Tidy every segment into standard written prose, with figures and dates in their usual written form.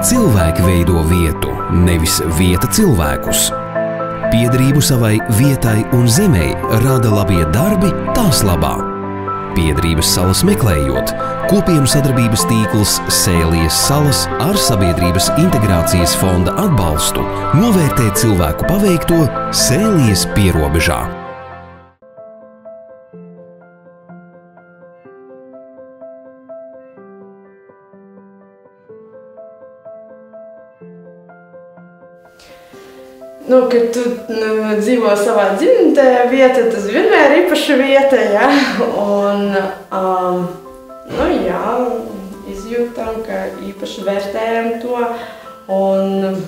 Cilvēki veido vietu, nevis vieta cilvēkus. Piederību savai vietai un zemei rada labie darbi tās labā. Piederības salas meklējot, kopienu sadarbības tīkls Sēlijas salas ar Sabiedrības integrācijas fonda atbalstu novērtē cilvēku paveikto Sēlijas pierobežā. Kad tu dzīvo savā dzimtē vieta, tas vienmēr ir īpaša vieta, ja? Un, izjūtam, ka īpaši vērtējam to. Un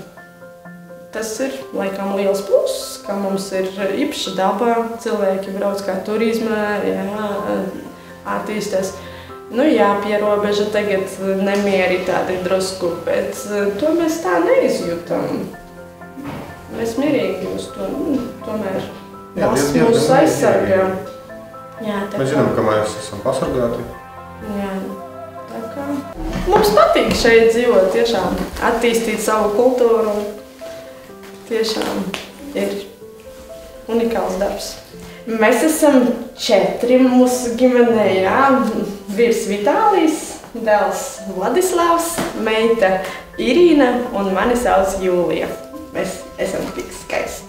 tas ir, laikam, liels pluss, ka mums ir īpaša daba, cilvēki brauc kā turisma, attīstās. Pierobeža tagad nemieri tādi drusku, bet to mēs tā neizjūtam. Mēs mierīgi uz to, tomēr valsts mūs aizsargā. Mēs zinām, ka mēs esam pasargāti. Tā kā mums patīk šeit dzīvot, tiešām attīstīt savu kultūru. Tiešām ir unikāls darbs. Mēs esam 4 mūsu ģimenē, Vīrs Vitālijs, dēls Vladislavs, meita Irīna un mani sauc Jūlija. Mēs esam tik skaisti.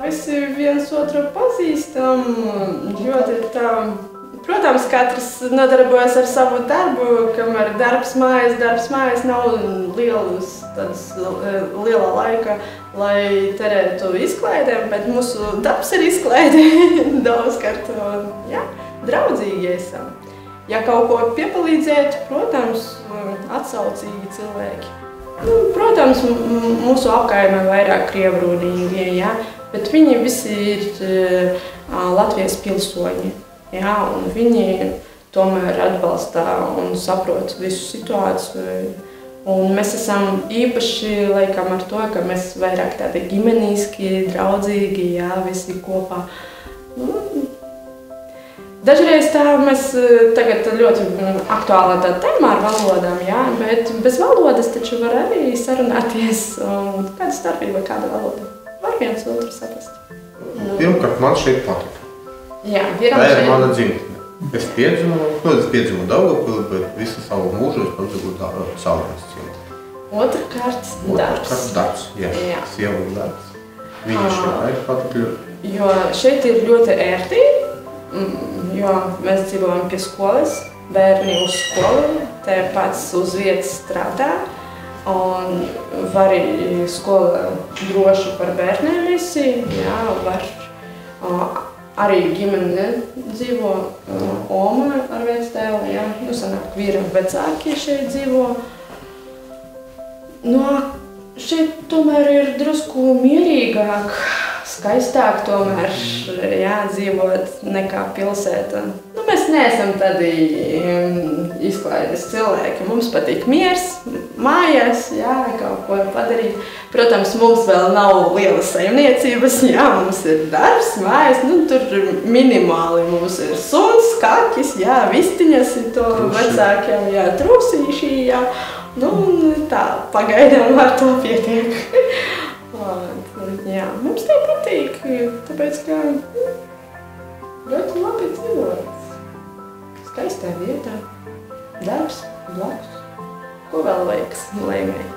Visi viens otru pazīstam, ļoti tā. Protams, katrs nodarbojas ar savu darbu, kamēr darbs mājas nav liela laika, lai terētu izklaidēm, bet mūsu darbs ir izklaide daudzkārt. Draudzīgi esam. Ja kaut ko piepalīdzēt, protams, atsaucīgi cilvēki. Protams, mūsu apkaime vairāk krievrunīgi, bet viņi visi ir Latvijas pilsoņi, un viņi tomēr atbalsta un saprot visu situāciju. Un mēs esam īpaši laikam ar to, ka mēs vairāk tādi ģimeniski, draudzīgi, visi kopā. Dažreiz mēs tagad ļoti aktuāla tā tēma ar valodām, bet bez valodas taču var arī sarunāties. Kāda starpība, kāda valoda? Var viens otru saprast. Pirmkārt, man šeit patika. Tā ir mana dzimtene. Es piedzimu Daugavpilī, bet visu savu mūžu es padzīvoju Saules ciemā. Otrkārt, darbs. Sieva un darbs. Viņa šeit patika ļoti. Jo šeit ir ļoti ērti. Jo mēs dzīvojam pie skolas, bērni uz skolu, te pats uz vietas strādā, un var skola droši par bērniem visi, var arī ģimene dzīvo, oma ar vectēli, sanāk vīram vecāki šeit dzīvo. Šeit tomēr ir drusku mierīgāk, skaistāk tomēr dzīvot nekā pilsētā. Mēs neesam tādi izklaides cilvēki. Mums patīk miers, mājās, kaut ko padarīt. Protams, mums vēl nav lielas saimniecības, mums ir darbs, mājas, tur minimāli mums ir suns, kakis, vistiņas ir to vecākiem, trūsīši, tā pagaidām ar to pietiek. Mums tā patīk, tāpēc, ka ļoti labi dzīvot. Skaistā vietā, darbs, blakus. Ko vēl vajag laimēt?